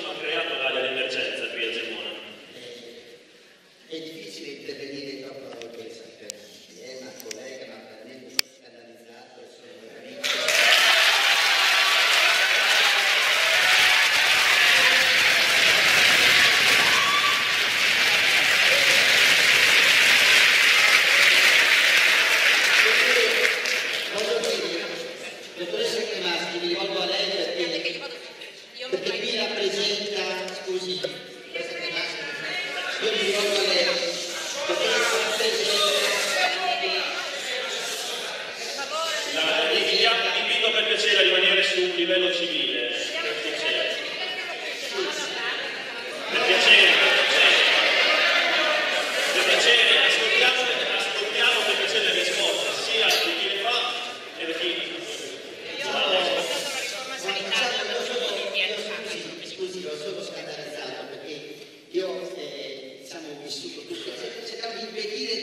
hanno creato l'area d'emergenza qui a Gemona. È difficile intervenire troppo alla voltezza, ma collega, ma veramente sono scandalizzato e sono veramente... Dottoressa Cremaschi, mi rivolgo a lei perché mi rappresenta, scusi, dottoressa Cremaschi, io mi rivolgo a lei perché Vi invito per piacere a rimanere su un livello civile, per piacere. Per piacere, ascoltiamo per piacere le risposte, sia di chi le fa e di chi... Scusi, io sono scandalizzato perché io diciamo, ho vissuto tutto, cercavo di impedire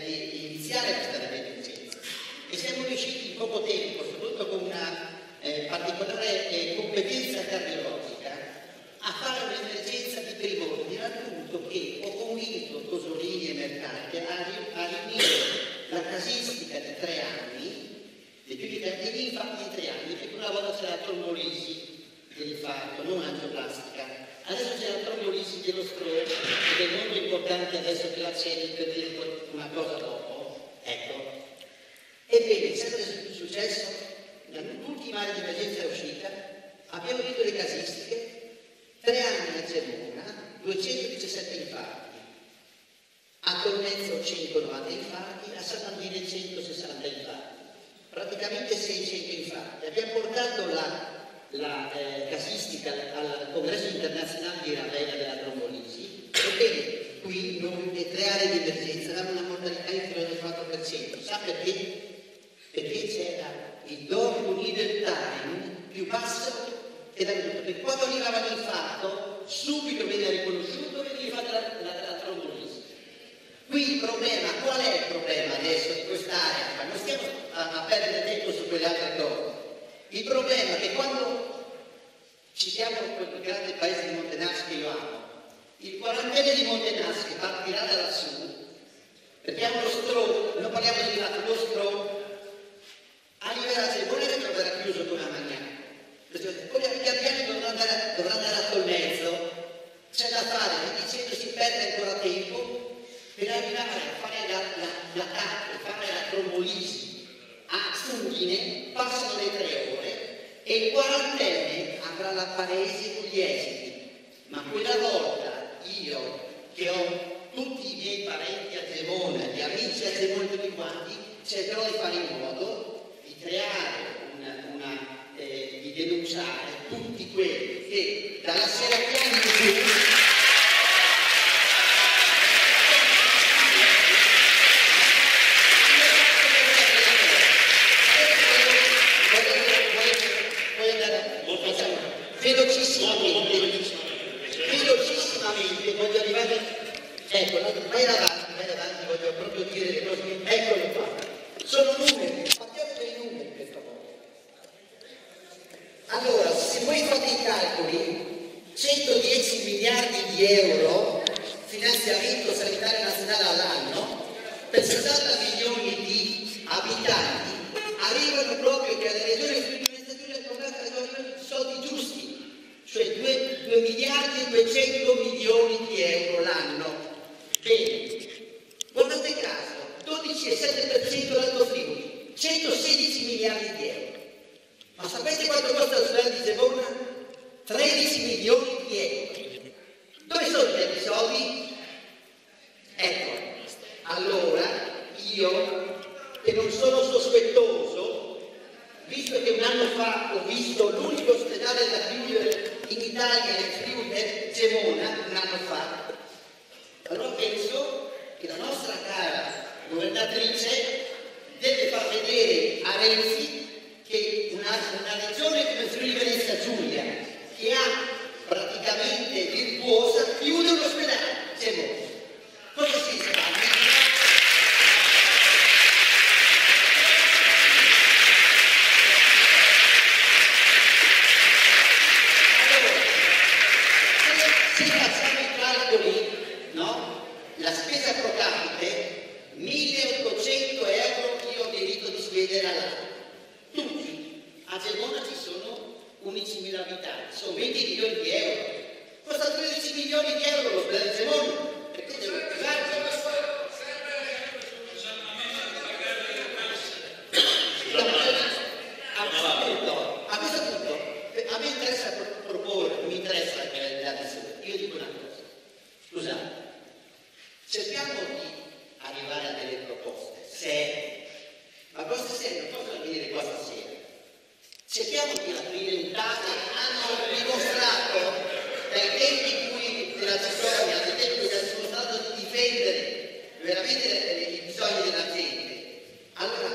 di iniziare questa emergenza e siamo riusciti in poco tempo, soprattutto con una particolare competenza cardiologica, a fare un'emergenza di primo ordine, al punto che ho convinto Cosolini e Mercante a riunire la casistica di 3 anni, dei più di linfa in 3 anni, perché una volta c'era la trombolisi dell'infarto, non angioplastica, adesso c'è la trombolisi dello stroke, ed è molto importante adesso che l'accendi per dire una cosa dopo. Ecco. Ebbene, sai cosa è successo? Nell'ultima area di emergenza è uscita, abbiamo vinto le casistiche, 3 anni a Gemona, 217 infarti, a Cornezzo 190 infarti, a San Andrino 160 infarti, praticamente 600 infarti. Abbiamo portato la casistica al congresso internazionale di Ravenna della trombolisi. Ebbene, qui noi le 3 aree di emergenza avevamo una mortalità inferiore del 4%. Sa perché? Perché c'era il DOR unit time più basso della vita, perché quando arrivava l'infarto subito veniva riconosciuto e veniva fatta la trombolisi. Qui il problema, qual è il problema adesso di quest'area? Non stiamo a perdere tempo su quelle altre cose. Il problema è che quando citiamo quel grande paese di Montenaschi che io amo, il quarantenne di Montenaschi partirà da lassù, perché ha uno stroke, non parliamo di lo stroke, arriverà a Gemona e troverà chiuso come a Magnano. Poi pian piano dovrà andare a Colmezzo, c'è da fare, vi dicendo si perde ancora tempo per arrivare a fare la TAC, fare la trombolisi a Udine, passano le 3 ore e il quarantenne avrà la Paresi con gli esiti. Ma quella volta io, che ho tutti i miei parenti a Gemona, gli amici a Gemona tutti quanti, cercherò di fare in modo di creare di denunciare tutti quelli che dalla Serafini in giù velocissimamente voglio arrivare, ecco, vai avanti, voglio proprio dire le cose, eccolo qua, sono numeri, partiamo dai numeri per favore. Allora, se voi fate i calcoli, 110 miliardi di euro finanziamento sanitario nazionale all'anno per 60 milioni di abitanti arrivano proprio che alle regioni soldi giusti, cioè 2 miliardi e 200 milioni di euro l'anno. Bene, guardate caso, 12,7% l'Alto Friuli, 116 miliardi di euro. Ma sapete quanto costa la strada di Gemona? 13 milioni di euro. Dove sono questi soldi? Ecco, allora io, che non sono sospettoso, visto che un anno fa ho visto l'unico ospedale da chiudere in Italia, nel Friuli, Gemona, un anno fa, allora penso che la nostra cara governatrice deve far vedere a Renzi che una regione come Friuli Venezia Giulia, che ha praticamente virtuosa, chiude un ospedale. Gemona. Cosa si fa? abitanti, sono 20 milioni di euro. Costa 13 milioni di euro l'ospedale Zemono. Perché devo pagare? A questo punto, a me interessa proporre, mi interessa la discussione. Io dico una cosa, scusate, cerchiamo di arrivare a delle proposte serie, ma proposte serie non possono venire qua stasera. Cerchiamo di aprire un tavolo, hanno dimostrato dai tempi in cui della storia, dai tempi in cui hanno dimostrato di difendere veramente i bisogni della gente. Allora,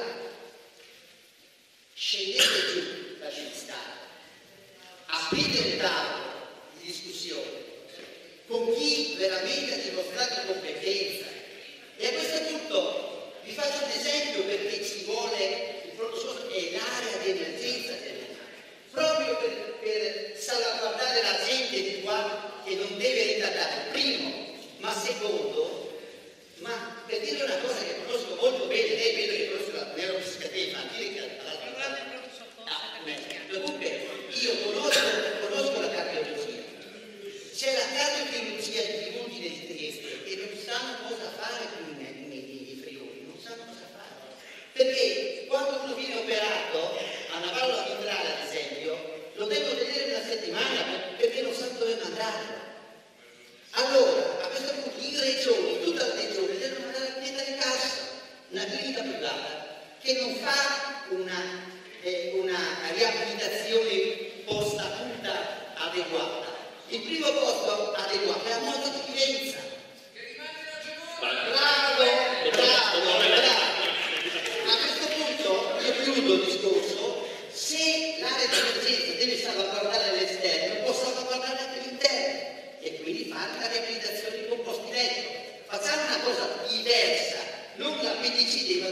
scendete giù da Città, aprite un tavolo di discussione con chi veramente ha dimostrato competenza. E a questo punto vi faccio un esempio perché ci vuole il pronto soccorso è l'area di emergenza proprio per salvaguardare la gente di qua che non deve ritardare, primo, ma secondo, ma per dire una cosa che conosco molto bene, lei vedo che conosco la neuropsichiatria infantile che all'altra dunque io conosco la cardiologia, c'è la cardiochirurgia di Friuli di Trieste e non sanno cosa fare con i Friuli, non sanno cosa fare, perché quando uno viene operato a una valvola mitrale ad esempio lo devo tenere una settimana perché non sanno dove mandarlo. Allora a questo punto in regioni, tutta la regione devono mandare a clinica di cassa, una clinica privata che non fa una riabilitazione post-acuta adeguata. Il primo posto adeguato è a Monte di Vicenza. Bravo. A questo punto io chiudo il discorso. Se l'area di emergenza deve salvaguardare all'esterno, può salvaguardare anche l'interno e quindi fare la riabilitazione con posti letto. Facciamo una cosa diversa, non la medicina